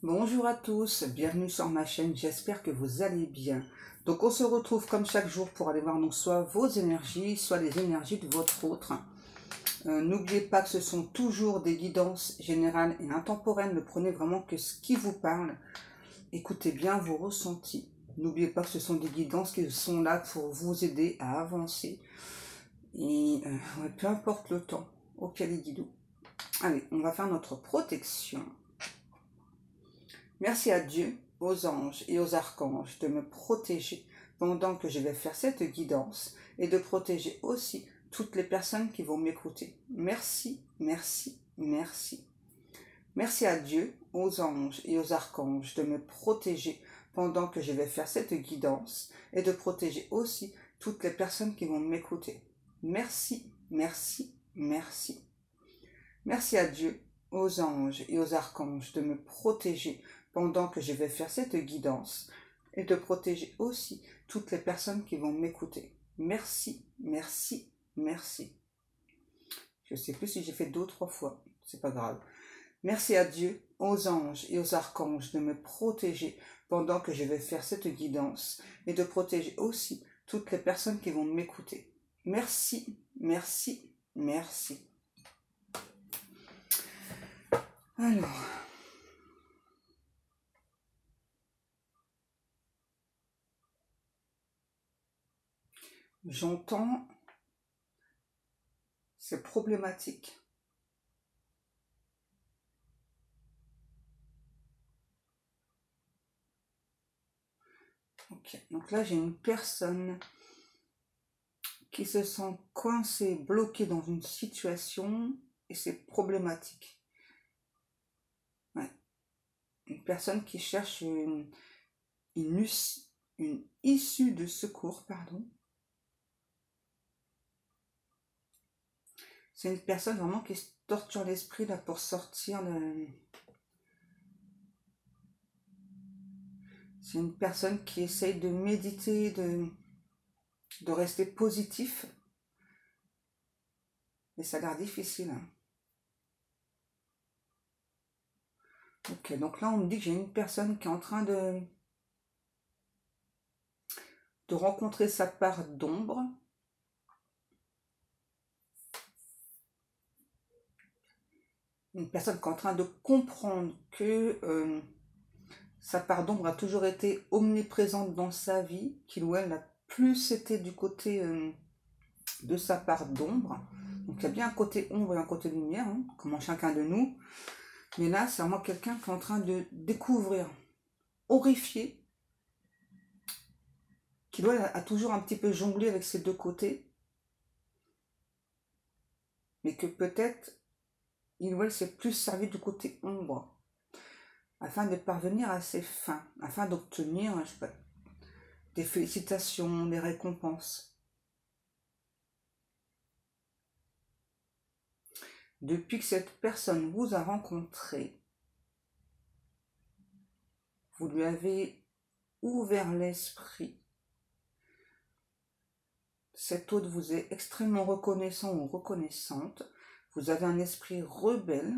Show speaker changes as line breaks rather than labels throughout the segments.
Bonjour à tous, bienvenue sur ma chaîne, j'espère que vous allez bien. Donc on se retrouve comme chaque jour pour aller voir donc soit vos énergies, soit les énergies de votre autre. N'oubliez pas que ce sont toujours des guidances générales et intemporelles, ne prenez vraiment que ce qui vous parle. Écoutez bien vos ressentis. N'oubliez pas que ce sont des guidances qui sont là pour vous aider à avancer. Et ouais, peu importe le temps auquel il guide. Allez, on va faire notre protection. Merci à Dieu, aux anges et aux archanges de me protéger pendant que je vais faire cette guidance et de protéger aussi toutes les personnes qui vont m'écouter. Merci, merci, merci. Merci à Dieu, aux anges et aux archanges de me protéger pendant que je vais faire cette guidance et de protéger aussi toutes les personnes qui vont m'écouter. Merci, merci, merci. Merci à Dieu, aux anges et aux archanges de me protéger pendant que je vais faire cette guidance et de protéger aussi toutes les personnes qui vont m'écouter. Merci, merci, merci. Je ne sais plus si j'ai fait 2 ou 3 fois, c'est pas grave. Merci à Dieu, aux anges et aux archanges de me protéger pendant que je vais faire cette guidance et de protéger aussi toutes les personnes qui vont m'écouter. Merci, merci, merci. Alors, j'entends, c'est problématique. Ok, donc là j'ai une personne qui se sent coincée, bloquée dans une situation et c'est problématique. Ouais. Une personne qui cherche une issue de secours, pardon. C'est une personne vraiment qui se torture l'esprit là pour sortir de... C'est une personne qui essaye de méditer, de rester positif. Mais ça a l'air difficile. Hein. Ok, donc là on me dit que j'ai une personne qui est en train de rencontrer sa part d'ombre. Une personne qui est en train de comprendre que sa part d'ombre a toujours été omniprésente dans sa vie, qu'il ou elle n'a plus été du côté de sa part d'ombre. Donc il y a bien un côté ombre et un côté lumière, hein, comme en chacun de nous. Mais là, c'est vraiment quelqu'un qui est en train de découvrir, horrifié, qui doit a toujours un petit peu jonglé avec ces 2 côtés, mais que peut-être il ou elle s'est plus servi du côté ombre, afin de parvenir à ses fins, afin d'obtenir, je sais pas, des félicitations, des récompenses. Depuis que cette personne vous a rencontré, vous lui avez ouvert l'esprit. Cet autre vous est extrêmement reconnaissant ou reconnaissante. Vous avez un esprit rebelle.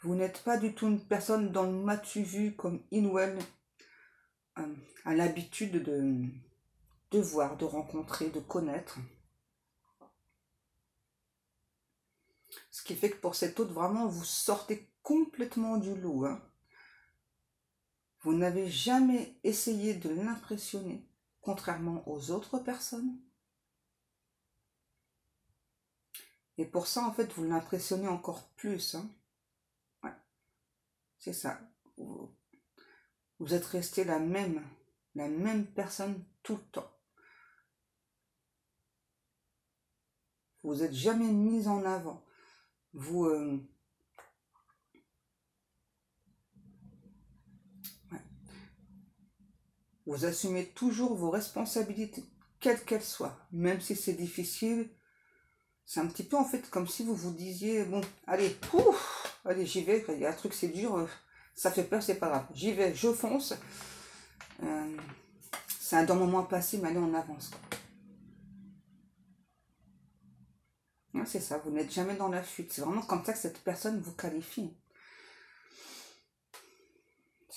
Vous n'êtes pas du tout une personne dans le m'as-tu vu comme il ou elle a l'habitude de voir, de rencontrer, de connaître. Ce qui fait que pour cet autre, vraiment, vous sortez complètement du lot. Hein. Vous n'avez jamais essayé de l'impressionner, contrairement aux autres personnes. Et pour ça, en fait, vous l'impressionnez encore plus. Hein. Ouais, c'est ça. Vous êtes resté la même personne tout le temps. Vous n'êtes jamais mis en avant. Vous assumez toujours vos responsabilités, quelles qu'elles soient, même si c'est difficile. C'est un petit peu en fait comme si vous vous disiez, bon, allez, allez, j'y vais, il y a un truc, c'est dur, ça fait peur, c'est pas grave, j'y vais, je fonce. C'est un moment passé, mais allez, on avance. C'est ça, vous n'êtes jamais dans la fuite. C'est vraiment comme ça que cette personne vous qualifie.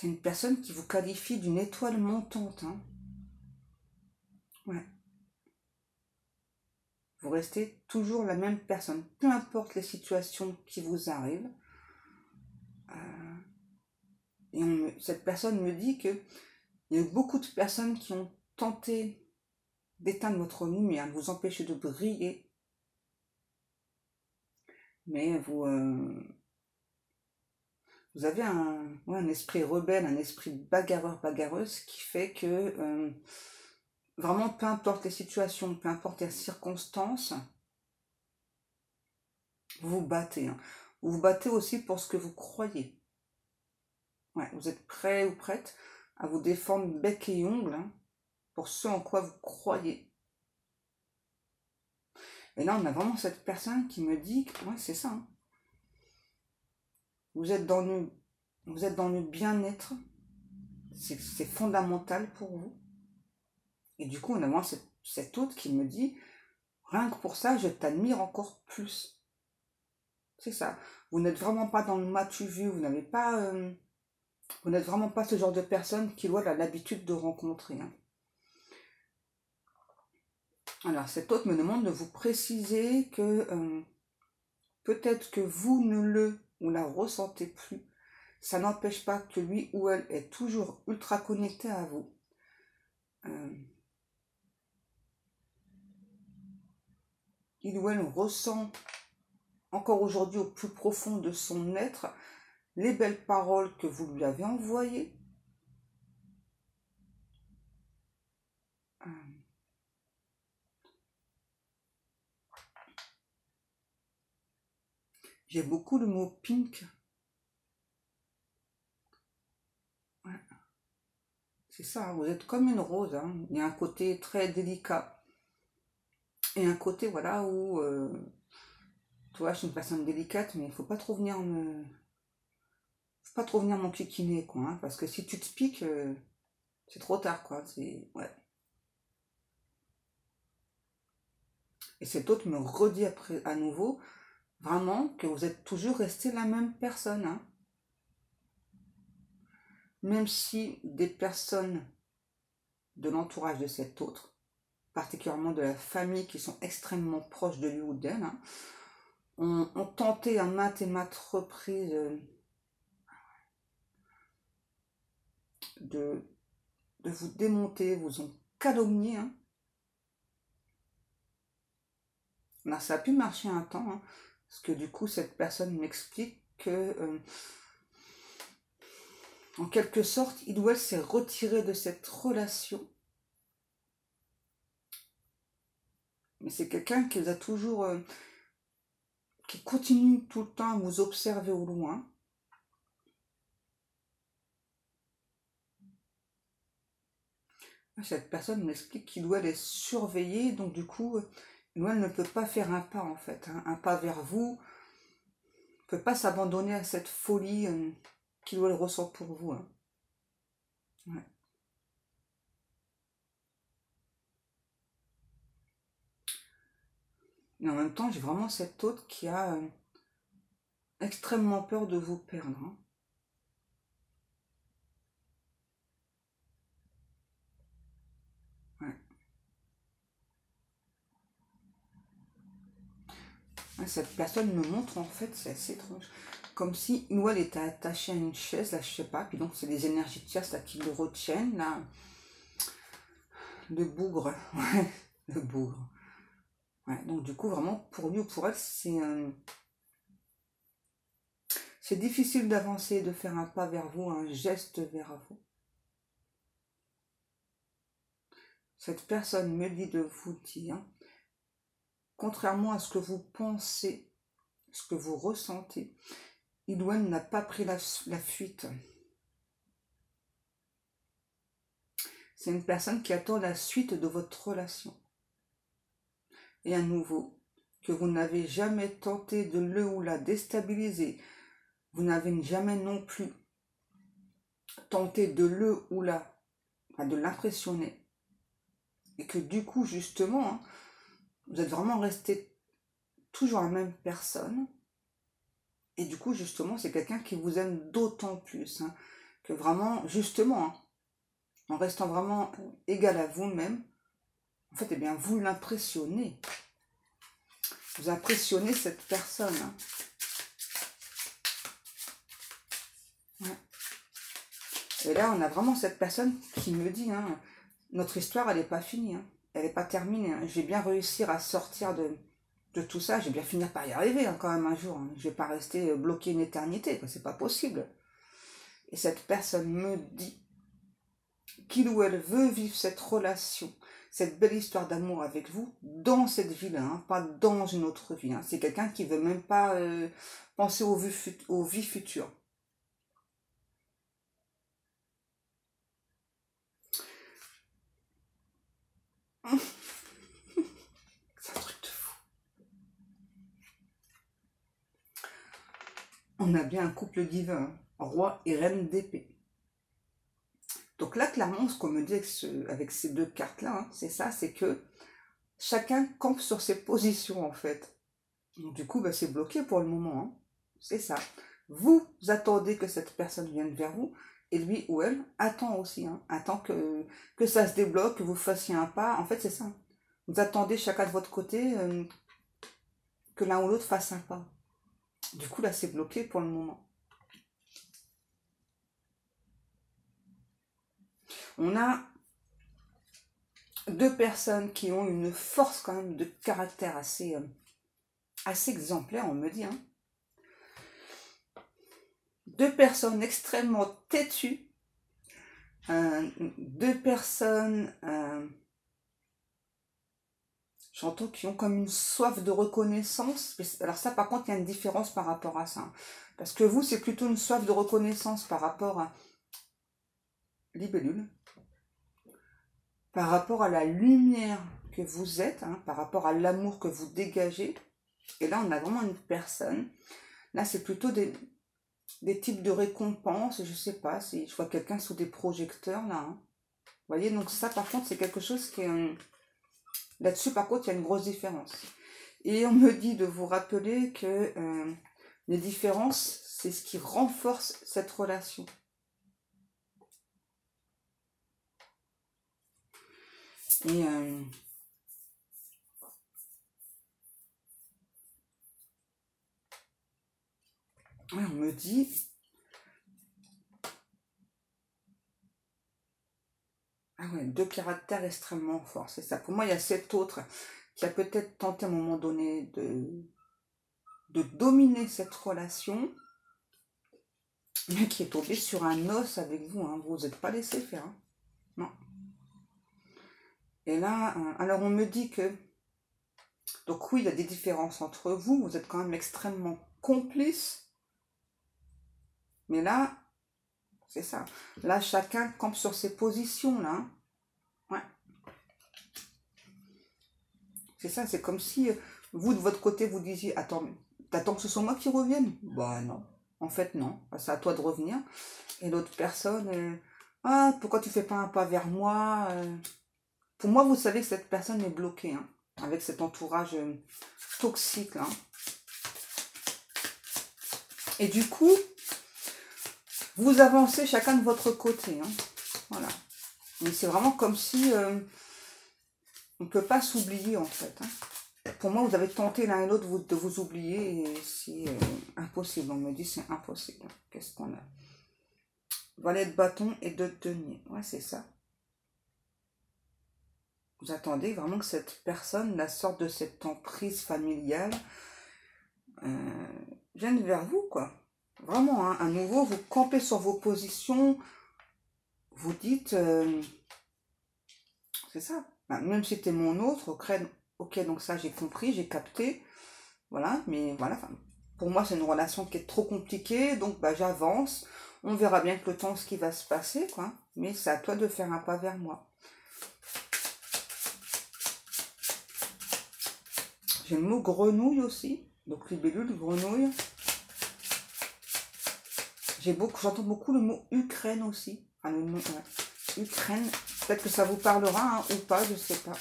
C'est une personne qui vous qualifie d'une étoile montante. Hein. Ouais. Vous restez toujours la même personne, peu importe les situations qui vous arrivent. Et cette personne me dit qu'il y a eu beaucoup de personnes qui ont tenté d'éteindre votre lumière, de vous empêcher de briller. Mais vous avez un esprit rebelle, un esprit bagarreuse qui fait que vraiment peu importe les situations, peu importe les circonstances, vous vous battez. Hein. Vous vous battez aussi pour ce que vous croyez. Ouais, vous êtes prêt ou prête à vous défendre bec et ongle hein, pour ce en quoi vous croyez. Et là, on a vraiment cette personne qui me dit que ouais, c'est ça. Hein. Vous êtes dans le bien-être. C'est fondamental pour vous. Et du coup, on a vraiment cet autre qui me dit, rien que pour ça, je t'admire encore plus. C'est ça. Vous n'êtes vraiment pas dans le m'as-tu vu, vous n'êtes vraiment pas ce genre de personne qui doit l'habitude de rencontrer. Hein. Alors, cet autre me demande de vous préciser que peut-être que vous ne le ou la ressentez plus. Ça n'empêche pas que lui ou elle est toujours ultra connecté à vous. Il ou elle ressent encore aujourd'hui au plus profond de son être les belles paroles que vous lui avez envoyées. J'ai beaucoup le mot pink. Ouais. C'est ça, vous êtes comme une rose. Hein. Il y a un côté très délicat. Et un côté, voilà, où... tu vois, je suis une personne délicate, mais il ne faut pas trop venir m'enquiquiner, quoi. Hein, parce que si tu te piques, c'est trop tard, quoi. Ouais. Et cet autre me redit après, à nouveau, vraiment, que vous êtes toujours resté la même personne. Hein. Même si des personnes de l'entourage de cet autre, particulièrement de la famille qui sont extrêmement proches de lui ou d'elle, hein, ont tenté à maintes et maintes reprises de vous démonter, vous ont calomnié. Hein. Alors, ça a pu marcher un temps, hein, parce que du coup, cette personne m'explique que, en quelque sorte, il ou elle s'est retiré de cette relation. Mais c'est quelqu'un qui a toujours... qui continue tout le temps à vous observer au loin. Cette personne m'explique qu'il ou elle est surveillé, donc du coup, il ou elle ne peut pas faire un pas en fait, hein, un pas vers vous, ne peut pas s'abandonner à cette folie qu'il ou elle ressent pour vous. Hein. Ouais. Mais en même temps, j'ai vraiment cet autre qui a extrêmement peur de vous perdre. Hein. Cette personne me montre en fait, c'est assez étrange, comme si nous elle était attachée à une chaise, là je sais pas, puis donc c'est les énergies de chasse là qui le retiennent, là, le bougre, ouais, le bougre. Ouais, donc du coup vraiment pour lui ou pour elle c'est difficile d'avancer, de faire un pas vers vous, un geste vers vous. Cette personne me dit de vous dire, contrairement à ce que vous pensez, ce que vous ressentez, il ou elle n'a pas pris la fuite. C'est une personne qui attend la suite de votre relation. Et à nouveau, que vous n'avez jamais tenté de le ou la déstabiliser, vous n'avez jamais non plus tenté de le ou la, de l'impressionner. Et que du coup, justement, hein, vous êtes vraiment resté toujours la même personne. Et du coup, justement, c'est quelqu'un qui vous aime d'autant plus. Hein, que vraiment, justement, hein, en restant vraiment égal à vous-même, en fait, eh bien, vous l'impressionnez. Vous impressionnez cette personne. Hein. Ouais. Et là, on a vraiment cette personne qui me dit, hein, notre histoire, elle n'est pas finie. Hein. Elle n'est pas terminée. Hein. Je vais bien réussir à sortir de tout ça. Je vais bien finir par y arriver hein, quand même un jour. Hein. Je ne vais pas rester bloqué une éternité. C'est pas possible. Et cette personne me dit qu'il ou elle veut vivre cette relation, cette belle histoire d'amour avec vous dans cette vie-là, hein, pas dans une autre vie. Hein. C'est quelqu'un qui ne veut même pas penser aux vies futures. C'est un truc de fou. On a bien un couple divin, hein, roi et reine d'épée. Donc là, clairement, ce qu'on me dit avec ces deux cartes-là, hein, c'est ça, c'est que chacun campe sur ses positions, en fait. Donc, du coup, bah, c'est bloqué pour le moment. Hein. C'est ça. Vous attendez que cette personne vienne vers vous, et lui ou elle attend aussi. Hein, attend que ça se débloque, que vous fassiez un pas. En fait, c'est ça. Vous attendez chacun de votre côté que l'un ou l'autre fasse un pas. Du coup, là, c'est bloqué pour le moment. On a deux personnes qui ont une force quand même de caractère assez exemplaire, on me dit. Hein. Deux personnes extrêmement têtues. Deux personnes, j'entends, qui ont comme une soif de reconnaissance. Alors ça, par contre, il y a une différence par rapport à ça. Hein. Parce que vous, c'est plutôt une soif de reconnaissance par rapport à Libellule, par rapport à la lumière que vous êtes, hein, par rapport à l'amour que vous dégagez. Et là, on a vraiment une personne. Là, c'est plutôt des types de récompenses. Je sais pas, si je vois quelqu'un sous des projecteurs, là. Hein. Vous voyez, donc ça, par contre, c'est quelque chose qui est... Là-dessus, par contre, il y a une grosse différence. Et on me dit de vous rappeler que les différences, c'est ce qui renforce cette relation. Et ouais, on me dit... Ah ouais, deux caractères extrêmement forts, c'est ça. Pour moi, il y a cet autre qui a peut-être tenté à un moment donné de dominer cette relation, mais qui est tombé sur un os avec vous. Hein. Vous n'êtes pas laissé faire. Hein. Non. Et là, alors on me dit que... Donc oui, il y a des différences entre vous. Vous êtes quand même extrêmement complices. Mais là, c'est ça. Là, chacun campe sur ses positions, là. Hein. Ouais. C'est ça, c'est comme si vous, de votre côté, vous disiez, attends, t'attends que ce soit moi qui revienne? Bah non. En fait, non. C'est à toi de revenir. Et l'autre personne, ah, pourquoi tu fais pas un pas vers moi? Pour moi, vous savez que cette personne est bloquée, hein, avec cet entourage toxique, là. Et du coup, vous avancez chacun de votre côté. Hein. Voilà. Mais c'est vraiment comme si on ne peut pas s'oublier, en fait. Hein. Pour moi, vous avez tenté l'un et l'autre de vous oublier et c'est impossible. On me dit c'est impossible. Qu'est-ce qu'on a? Valet de bâton et de denier. Ouais, c'est ça. Vous attendez vraiment que cette personne, la sorte de cette emprise familiale, vienne vers vous, quoi. Vraiment, hein, à nouveau, vous campez sur vos positions, vous dites, c'est ça. Ben, même si c'était mon autre, ok, donc ça j'ai compris, j'ai capté, voilà, mais voilà, pour moi c'est une relation qui est trop compliquée, donc bah, j'avance, on verra bien que le temps ce qui va se passer, quoi, mais c'est à toi de faire un pas vers moi. J'ai le mot grenouille aussi, donc libellule, grenouille. J'entends beaucoup le mot Ukraine aussi. Enfin, le mot, ouais. Ukraine. Peut-être que ça vous parlera hein, ou pas, je sais pas.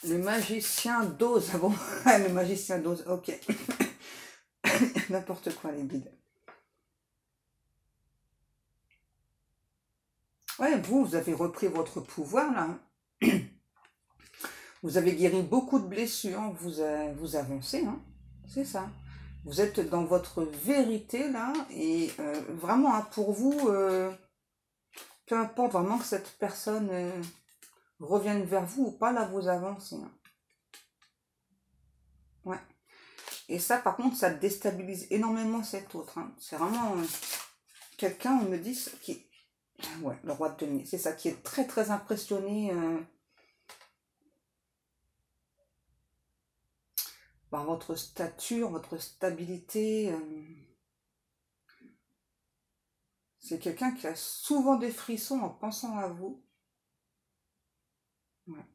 Le magicien d'Oz. Ah bon, le magicien d'Oz, ok. N'importe quoi, les bides. Ouais, vous avez repris votre pouvoir, là. Vous avez guéri beaucoup de blessures, vous avancez, hein. C'est ça. Vous êtes dans votre vérité, là, et vraiment, hein, pour vous, peu importe vraiment que cette personne revienne vers vous ou pas, là, vous avancez, hein. Ouais. Et ça, par contre, ça déstabilise énormément cet autre, hein. C'est vraiment quelqu'un, on me dit, qui... Ouais, le roi de denier, c'est ça, qui est très, très impressionné par votre stature, votre stabilité. C'est quelqu'un qui a souvent des frissons en pensant à vous. Ouais.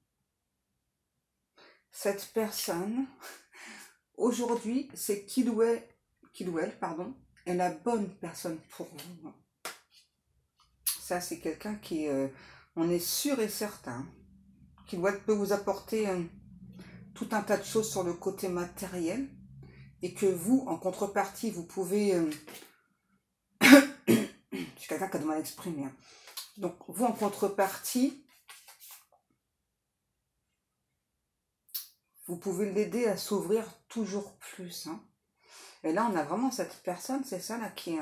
Cette personne, aujourd'hui, c'est qu'il ou elle, pardon, est la bonne personne pour vous. Ça, c'est quelqu'un qui, on est sûr et certain, qu'il ou elle peut vous apporter tout un tas de choses sur le côté matériel, et que vous, en contrepartie, vous pouvez... je suis quelqu'un qui a de mal à exprimer. Hein. Donc, vous, en contrepartie, vous pouvez l'aider à s'ouvrir toujours plus. Hein. Et là, on a vraiment cette personne, c'est ça, là, qui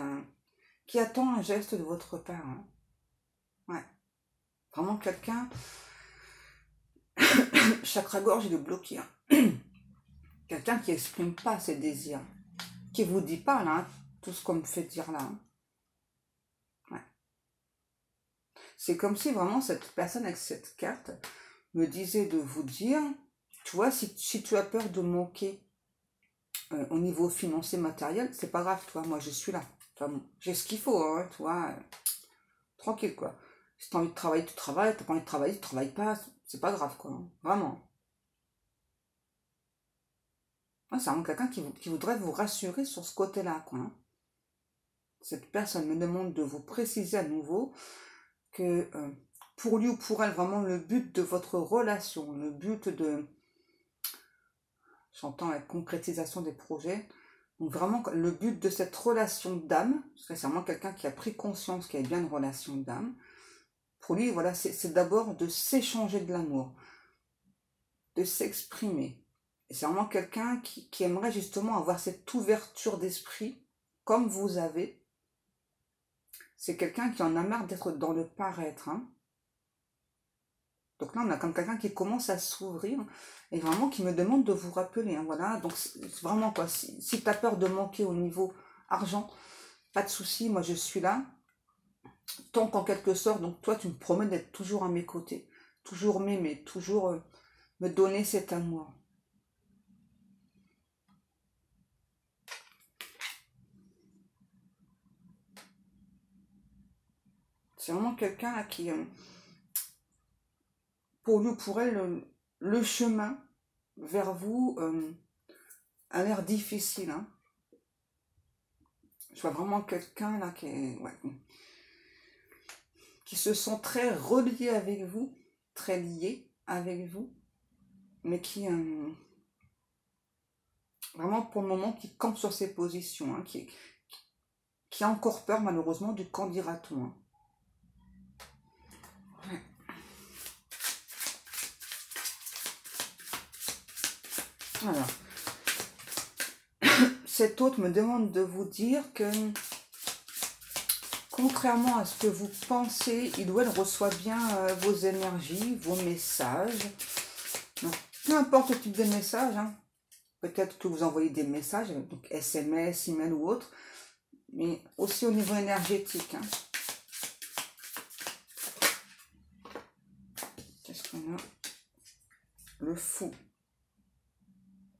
attend un geste de votre part. Hein. Ouais. Vraiment quelqu'un... Chakra-gorge, il est bloqué. Hein. Quelqu'un qui n'exprime pas ses désirs. Qui vous dit pas, là, hein, tout ce qu'on me fait dire là. Hein. Ouais. C'est comme si vraiment cette personne avec cette carte me disait de vous dire, tu vois, si tu as peur de manquer au niveau financier matériel, c'est pas grave, toi, moi je suis là. Enfin, bon, j'ai ce qu'il faut, hein, toi, tranquille, quoi. Si t'as envie de travailler, tu travailles, t'as pas envie de travailler, tu travailles pas, c'est pas grave, quoi, hein, vraiment. Ouais, c'est vraiment quelqu'un qui voudrait vous rassurer sur ce côté-là, quoi. Hein. Cette personne me demande de vous préciser à nouveau que pour lui ou pour elle, vraiment le but de votre relation, le but de, j'entends la concrétisation des projets, donc vraiment le but de cette relation d'âme, parce que c'est vraiment quelqu'un qui a pris conscience qu'il y a bien une relation d'âme, pour lui, voilà, c'est d'abord de s'échanger de l'amour, de s'exprimer. Et c'est vraiment quelqu'un qui aimerait justement avoir cette ouverture d'esprit, comme vous avez. C'est quelqu'un qui en a marre d'être dans le paraître, hein. Donc là, on a comme quelqu'un qui commence à s'ouvrir et vraiment qui me demande de vous rappeler. Hein, voilà, donc c'est vraiment quoi. Si tu as peur de manquer au niveau argent, pas de souci, moi je suis là. Tant qu'en quelque sorte, donc toi tu me promets d'être toujours à mes côtés, toujours m'aimer, toujours me donner cet amour. C'est vraiment quelqu'un qui, pour lui ou pour elle, le chemin vers vous a l'air difficile. Hein. Je vois vraiment quelqu'un là qui se sent très relié avec vous, très lié avec vous, mais qui, vraiment pour le moment, qui campe sur ses positions, hein, qui a encore peur malheureusement du qu'en dira-t-on. Hein. Ouais. Alors, cet autre me demande de vous dire que, contrairement à ce que vous pensez, il ou elle reçoit bien vos énergies, vos messages. Donc, peu importe le type de message, hein. Peut-être que vous envoyez des messages, donc SMS, email ou autre, mais aussi au niveau énergétique. Hein. Qu'est-ce qu'on a? Le fou.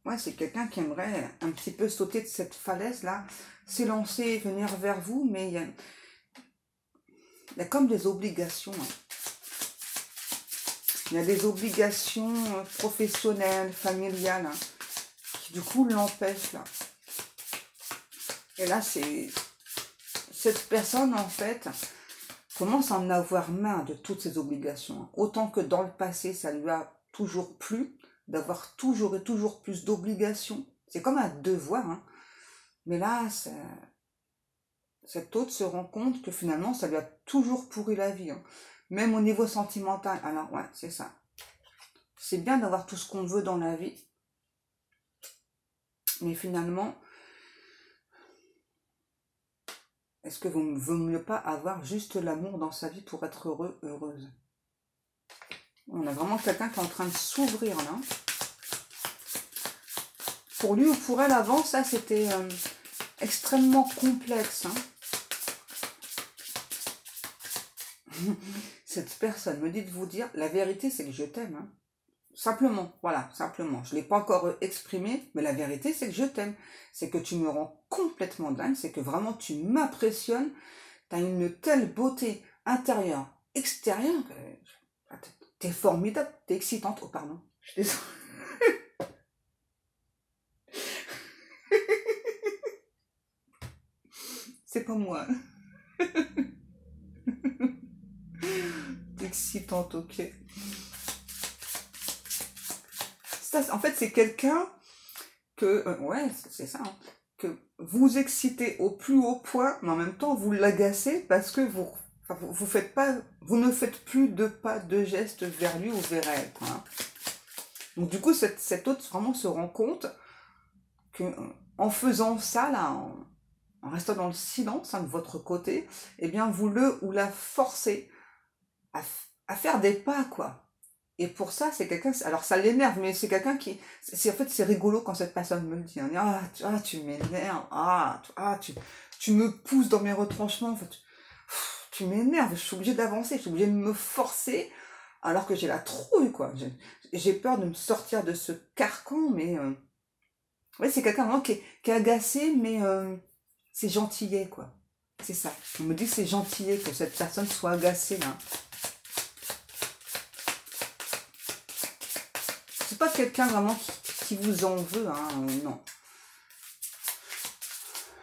Ouais, c'est quelqu'un qui aimerait un petit peu sauter de cette falaise-là, s'élancer et venir vers vous, mais il y a comme des obligations. Hein. Il y a des obligations professionnelles, familiales, hein, qui du coup l'empêchent là. Et là, c'est cette personne, en fait, commence à en avoir marre de toutes ces obligations. Hein. Autant que dans le passé, ça lui a toujours plu d'avoir toujours et toujours plus d'obligations. C'est comme un devoir. Hein. Mais là, cet autre se rend compte que finalement, ça lui a toujours pourri la vie, hein. Même au niveau sentimental. Alors, ouais, c'est ça. C'est bien d'avoir tout ce qu'on veut dans la vie. Mais finalement, est-ce que vaut mieux pas avoir juste l'amour dans sa vie pour être heureux, heureuse? On a vraiment quelqu'un qui est en train de s'ouvrir là. Pour lui ou pour elle, avant, ça, c'était extrêmement complexe, hein. Cette personne me dit de vous dire, la vérité, c'est que je t'aime, hein. Simplement, voilà, simplement. Je ne l'ai pas encore exprimé, mais la vérité, c'est que je t'aime. C'est que tu me rends complètement dingue, c'est que vraiment tu m'impressionnes. Tu as une telle beauté intérieure, extérieure, que t'es formidable, t'es excitante. Oh, pardon, je suis désolée. C'est pas moi. T'es excitante, ok. Ça, en fait, c'est quelqu'un que, ouais, c'est ça, hein, que vous excitez au plus haut point, mais en même temps, vous l'agacez parce que vous ne faites plus de pas, de gestes vers lui ou vers elle, quoi, hein. Donc, du coup, cet autre vraiment se rend compte que, en faisant ça, là, en restant dans le silence, hein, de votre côté, eh bien, vous le ou la forcez à faire des pas, quoi. Et pour ça, c'est quelqu'un, alors ça l'énerve, mais c'est quelqu'un qui, en fait, c'est rigolo quand cette personne me le dit, hein. Tu m'énerves, tu me pousses dans mes retranchements, en fait, tu m'énerves, je suis obligée d'avancer, je suis obligée de me forcer, alors que j'ai la trouille, quoi. J'ai peur de me sortir de ce carcan, mais, ouais, c'est quelqu'un vraiment qui est agacé, mais c'est gentillet, quoi. C'est ça. On me dit que c'est gentillet que cette personne soit agacée, là. C'est pas quelqu'un vraiment qui vous en veut, hein, non.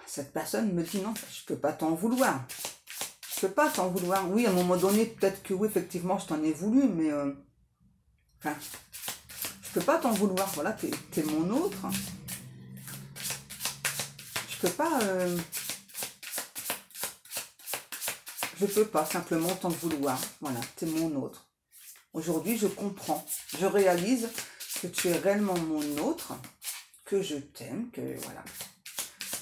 Cette personne me dit non, je peux pas t'en vouloir. Je peux pas t'en vouloir. Oui, à un moment donné, peut-être que oui, effectivement, je t'en ai voulu, mais enfin, je peux pas t'en vouloir. Voilà, t'es mon autre. Je peux pas. Je peux pas simplement t'en vouloir. Voilà, t'es mon autre. Aujourd'hui, je comprends. Je réalise que tu es réellement mon autre, que je t'aime, que voilà.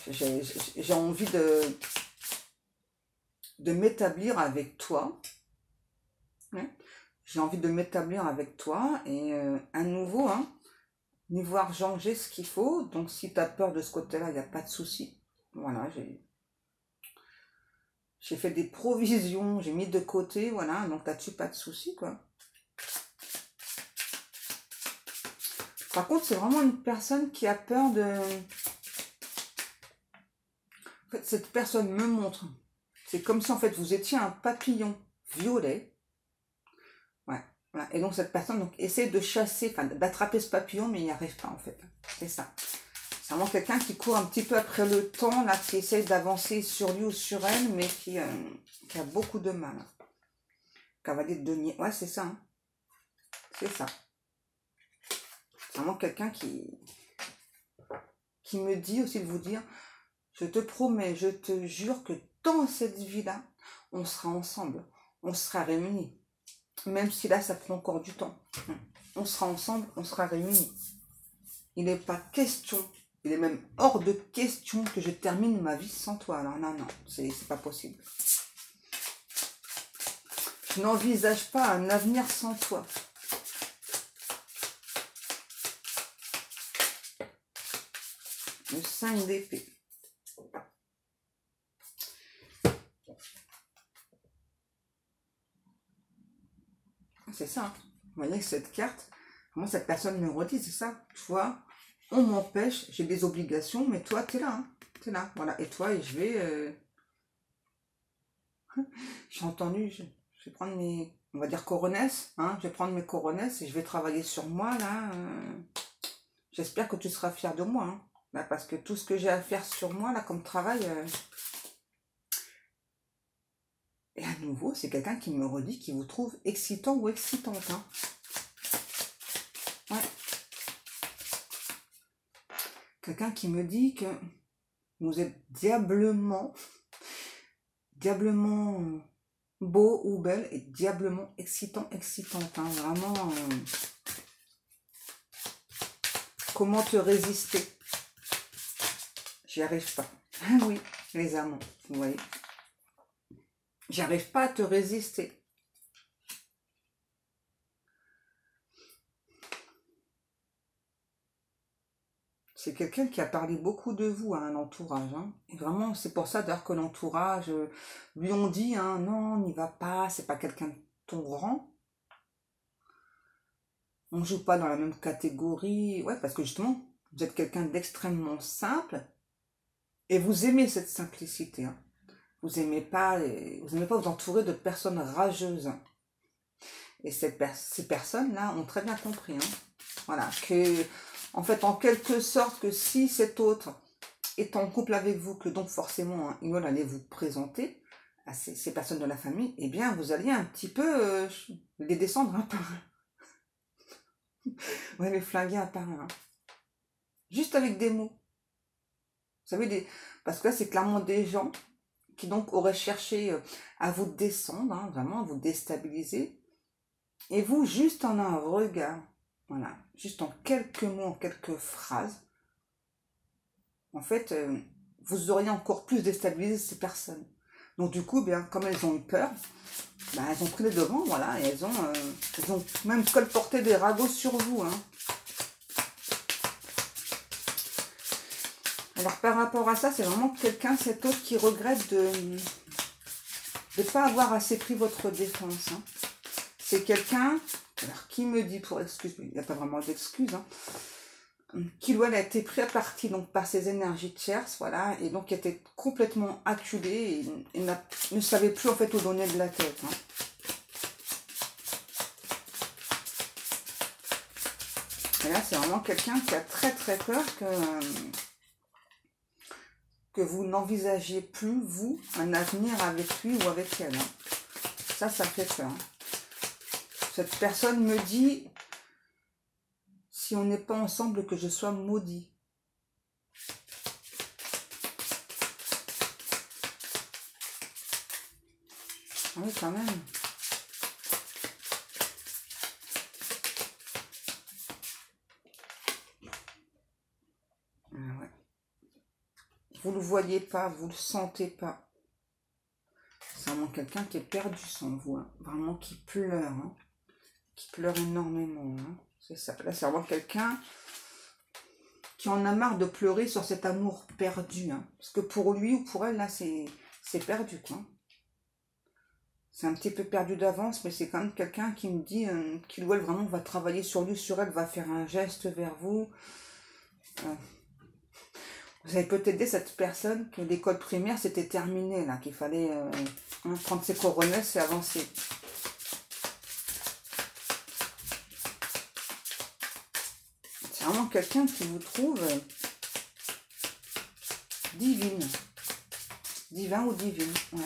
J'ai envie de m'établir avec toi. Hein. J'ai envie de m'établir avec toi et à nouveau, hein, ni voir changer ce qu'il faut. Donc si tu as peur de ce côté-là, il n'y a pas de souci. Voilà, j'ai fait des provisions, j'ai mis de côté, voilà, donc là-dessus, pas de souci, quoi. Par contre, c'est vraiment une personne qui a peur de... En fait, cette personne me montre. C'est comme si, en fait, vous étiez un papillon violet. Ouais. Voilà. Et donc, cette personne donc, essaie de chasser, enfin, d'attraper ce papillon, mais il n'y arrive pas, en fait. C'est ça. C'est vraiment quelqu'un qui court un petit peu après le temps, là, qui essaie d'avancer sur lui ou sur elle, mais qui a beaucoup de mal. Cavalier de denier. Ouais, c'est ça. Hein. C'est ça. C'est vraiment quelqu'un qui me dit aussi de vous dire, je te promets, je te jure que dans cette vie-là, on sera ensemble, on sera réunis. Même si là, ça prend encore du temps. On sera ensemble, on sera réunis. Il n'est pas question, il est même hors de question que je termine ma vie sans toi. Alors non, c'est pas possible. Je n'envisage pas un avenir sans toi. Le 5 d'épée. C'est ça. Hein. Vous voyez, cette carte, comment cette personne me redit, c'est ça. Tu vois, on m'empêche, j'ai des obligations, mais toi, tu es là. Hein. Tu es là. Voilà. Et toi, et je vais... J'ai entendu, je vais prendre mes... On va dire coronesses. Hein, je vais prendre mes coronesses et je vais travailler sur moi, là. J'espère que tu seras fier de moi. Hein. Là, parce que tout ce que j'ai à faire sur moi, là, comme travail... Et à nouveau, c'est quelqu'un qui me redit qu'il vous trouve excitant ou excitante. Hein. Ouais. Quelqu'un qui me dit que Vous êtes diablement beau ou belle et diablement excitant, excitante. Hein. Vraiment, comment te résister? J'y arrive pas. Oui, les amants, vous voyez. J'arrive pas à te résister. C'est quelqu'un qui a parlé beaucoup de vous à un entourage. Hein. Et vraiment, c'est pour ça d'ailleurs que l'entourage lui ont dit hein, non, n'y va pas, c'est pas quelqu'un de ton rang. On ne joue pas dans la même catégorie. Ouais, parce que justement, vous êtes quelqu'un d'extrêmement simple et vous aimez cette simplicité. Hein. Vous n'aimez pas vous entourer de personnes rageuses. Hein. Et ces personnes-là ont très bien compris. Hein. Voilà, que en fait, en quelque sorte, que si cet autre est en couple avec vous, que donc forcément, hein, il allait vous présenter à ces personnes de la famille, eh bien, vous alliez un petit peu les descendre un par un. Ouais, les flinguer un par un. Hein. Juste avec des mots. Vous savez, parce que là, c'est clairement des gens qui donc auraient cherché à vous descendre, hein, vraiment, à vous déstabiliser. Et vous, juste en un regard, voilà, juste en quelques mots, en quelques phrases, en fait, vous auriez encore plus déstabilisé ces personnes. Donc du coup, bien, comme elles ont eu peur, ben, elles ont pris les devants, voilà, et elles ont même colporté des ragots sur vous. Hein. Alors par rapport à ça, c'est vraiment quelqu'un, cet autre, qui regrette de ne pas avoir assez pris votre défense. Hein. C'est quelqu'un, alors qui me dit pour excuse, mais il n'y a pas vraiment d'excuse, hein, qui doit a été pris à partie donc, par ses énergies tierces, voilà, et donc était complètement acculé et ne savait plus en fait où donner de la tête. Hein. Et là, c'est vraiment quelqu'un qui a très très peur que vous n'envisagiez plus, vous, un avenir avec lui ou avec elle. Hein. Ça fait peur. Hein. Cette personne me dit, si on n'est pas ensemble, que je sois maudit. Ah oui, quand même. Ah ouais. Vous ne le voyez pas, vous ne le sentez pas. C'est vraiment quelqu'un qui est perdu sans vous. Hein. Vraiment qui pleure. Hein. Qui pleure énormément. Hein. C'est ça. Là, c'est vraiment quelqu'un qui en a marre de pleurer sur cet amour perdu. Hein. Parce que pour lui ou pour elle, là, c'est perdu, quoi. C'est un petit peu perdu d'avance, mais c'est quand même quelqu'un qui me dit qu'il ou elle vraiment va travailler sur lui, sur elle, va faire un geste vers vous. Vous avez peut-être dit cette personne que l'école primaire c'était terminé, là, qu'il fallait prendre ses coronets et avancer. C'est vraiment quelqu'un qui vous trouve divine. Divin ou divine, ouais.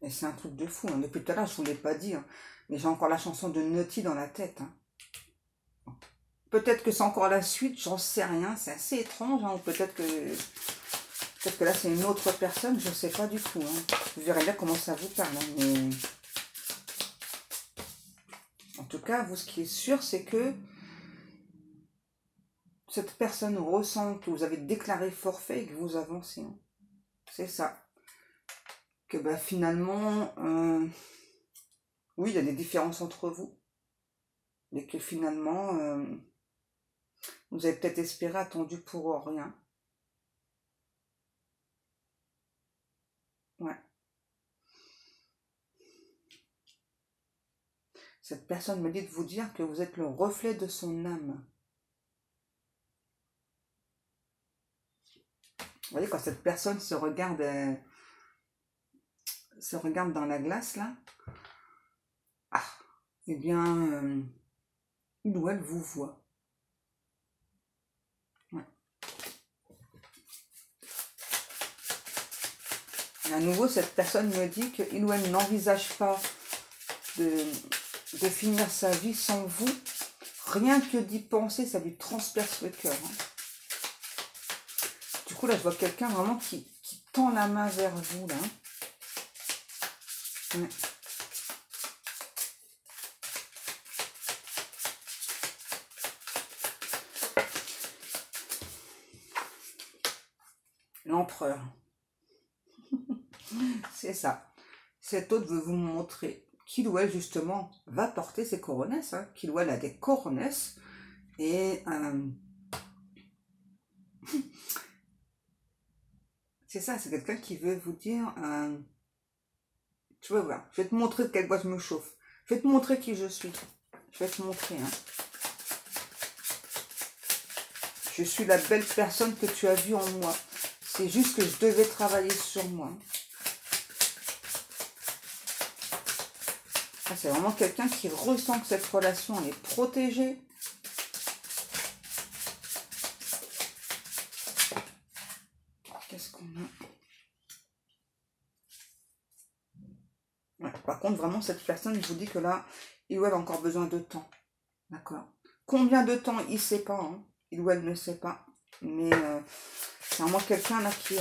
Et c'est un truc de fou. Hein. Depuis tout à l'heure, je ne vous l'ai pas dit, hein, mais j'ai encore la chanson de Naughty dans la tête. Hein. Peut-être que c'est encore la suite, j'en sais rien. C'est assez étrange. Hein, ou peut-être que là, c'est une autre personne. Je ne sais pas du tout. Hein. Vous verrez bien comment ça vous parle. Hein, mais... En tout cas, vous, ce qui est sûr, c'est que cette personne ressent que vous avez déclaré forfait et que vous avancez. Hein. C'est ça. Que bah, finalement, oui, il y a des différences entre vous, mais que finalement, vous avez peut-être espéré, attendu pour rien. Ouais. Cette personne me dit de vous dire que vous êtes le reflet de son âme. Vous voyez, quand cette personne se regarde dans la glace, là, ah, eh bien, il ou elle vous voit. Ouais. Et à nouveau, cette personne me dit qu'il ou elle n'envisage pas de finir sa vie sans vous, Rien que d'y penser, ça lui transperce le cœur. Hein. Du coup, là, je vois quelqu'un vraiment qui tend la main vers vous, là. Ouais. L'empereur. C'est ça. Cet autre veut vous montrer qu'il ou elle, justement, va porter ses coronesses. Hein, qu'il ou elle a des coronesses. Et c'est ça, c'est quelqu'un qui veut vous dire... tu vois, voilà, je vais te montrer de quel bois je me chauffe. Je vais te montrer qui je suis. Je vais te montrer. Hein. Je suis la belle personne que tu as vue en moi. C'est juste que je devais travailler sur moi. C'est vraiment quelqu'un qui ressent que cette relation elle est protégée. Qu'est-ce qu'on a? Ouais, par contre, vraiment, cette personne, je vous dis que là, il ou elle a encore besoin de temps. D'accord? Combien de temps, il ne sait pas. Hein. Il ou elle ne sait pas. Mais c'est vraiment quelqu'un là qui...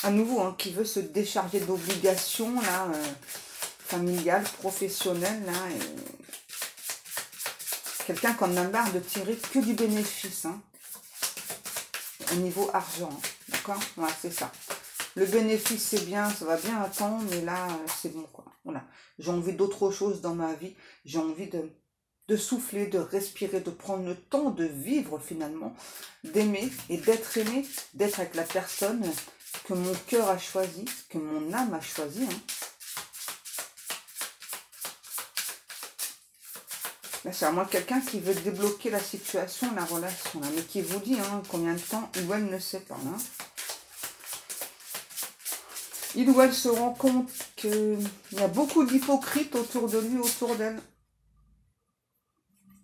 à nouveau, hein, qui veut se décharger d'obligations, là... familial, professionnel, là, quelqu'un qui en a marre de tirer que du bénéfice, hein, au niveau argent, hein, d'accord? Voilà, c'est ça. Le bénéfice, c'est bien, ça va bien attendre, mais là, c'est bon, quoi. Voilà. J'ai envie d'autre chose dans ma vie, j'ai envie de souffler, de respirer, de prendre le temps de vivre, finalement, d'aimer et d'être aimé, d'être avec la personne que mon cœur a choisi, que mon âme a choisi, hein. C'est à moi quelqu'un qui veut débloquer la situation, la relation, là, mais qui vous dit hein, combien de temps il ou elle ne sait pas. Hein. Il ou elle se rend compte qu'il y a beaucoup d'hypocrites autour de lui, autour d'elle.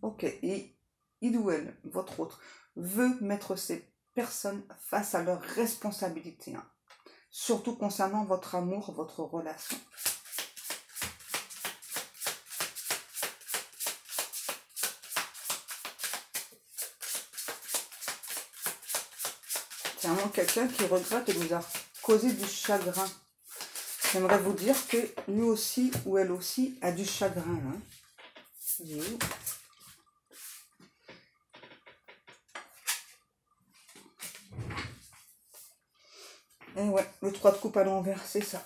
Ok, et il ou elle, votre autre, veut mettre ces personnes face à leurs responsabilités. Hein. Surtout concernant votre amour, votre relation. C'est vraiment quelqu'un qui regrette et vous a causé du chagrin. J'aimerais vous dire que lui aussi ou elle aussi a du chagrin. Hein. Et ouais, le 3 de coupe à l'envers, c'est ça.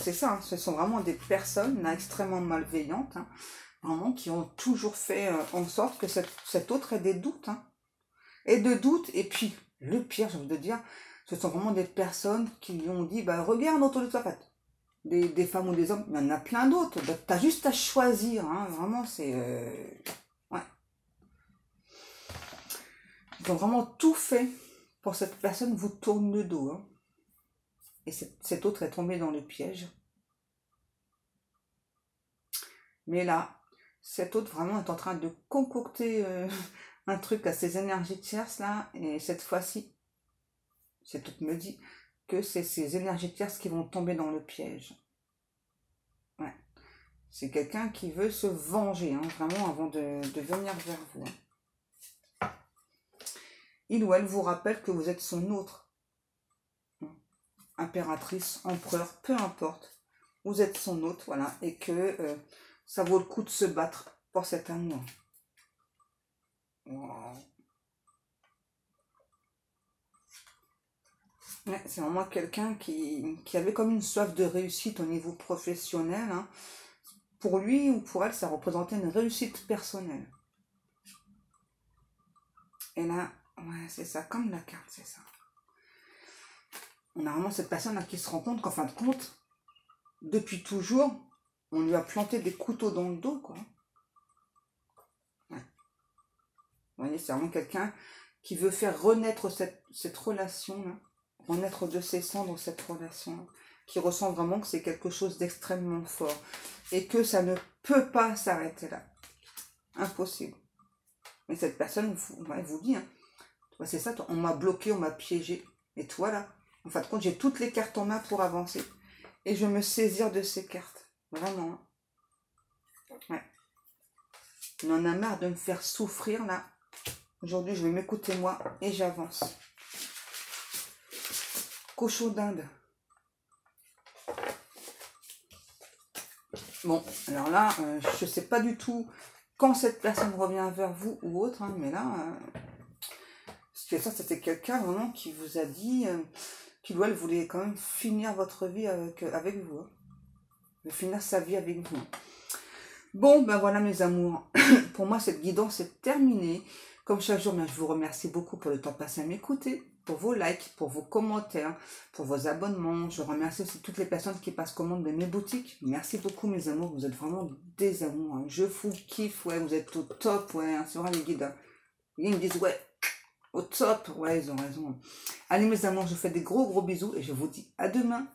C'est ça, hein, ce sont vraiment des personnes là, extrêmement malveillantes. Hein. Vraiment, qui ont toujours fait en sorte que cet autre ait des doutes. Hein. Et de doutes, et puis, le pire, j'ai envie de dire, ce sont vraiment des personnes qui lui ont dit, bah regarde autour de toi, des femmes ou des hommes, il y en a plein d'autres, bah, t'as juste à choisir, hein. Vraiment, c'est... ouais. Ils ont vraiment tout fait pour que cette personne vous tourne le dos. Hein. Et cet autre est tombé dans le piège. Mais là, cet autre vraiment est en train de concocter un truc à ces énergies tierces là. Et cette fois-ci, cet autre me dit que c'est ces énergies tierces qui vont tomber dans le piège. Ouais. C'est quelqu'un qui veut se venger, hein, vraiment, avant de venir vers vous. Hein. Il ou elle vous rappelle que vous êtes son autre. Impératrice, empereur, peu importe. Vous êtes son hôte, voilà. Et que... ça vaut le coup de se battre pour cet amour. Wow. Ouais, c'est vraiment quelqu'un qui avait comme une soif de réussite au niveau professionnel. Hein. Pour lui ou pour elle, ça représentait une réussite personnelle. Et là, ouais, c'est ça, comme la carte, c'est ça. On a vraiment cette personne là qui se rend compte qu'en fin de compte, depuis toujours, on lui a planté des couteaux dans le dos, quoi. Ouais. Vous voyez, c'est vraiment quelqu'un qui veut faire renaître cette relation-là, renaître de ses cendres cette relation-là, qui ressent vraiment que c'est quelque chose d'extrêmement fort et que ça ne peut pas s'arrêter là. Impossible. Mais cette personne vous dit, hein, c'est ça, on m'a bloqué, on m'a piégé. Et toi là, en fin de compte, j'ai toutes les cartes en main pour avancer. Et je vais me saisir de ces cartes. Vraiment. Ouais. On en a marre de me faire souffrir, là. Aujourd'hui, je vais m'écouter moi et j'avance. Cochon d'Inde. Bon, alors là, je ne sais pas du tout quand cette personne revient vers vous ou autre, hein, mais là, ça, c'était quelqu'un vraiment qui vous a dit qu'il ou elle voulait quand même finir votre vie avec vous. Hein. Finir sa vie avec vous. Bon, ben voilà mes amours. Pour moi, cette guidance est terminée. Comme chaque jour, je vous remercie beaucoup pour le temps passé à m'écouter, pour vos likes, pour vos commentaires, pour vos abonnements. Je remercie aussi toutes les personnes qui passent commande de mes boutiques. Merci beaucoup mes amours, vous êtes vraiment des amours. Hein. Je vous kiffe, ouais, vous êtes au top, ouais, hein, c'est vrai les guides. Hein. Ils me disent, ouais, au top, ouais, ils ont raison. Allez mes amours, je vous fais des gros bisous et je vous dis à demain.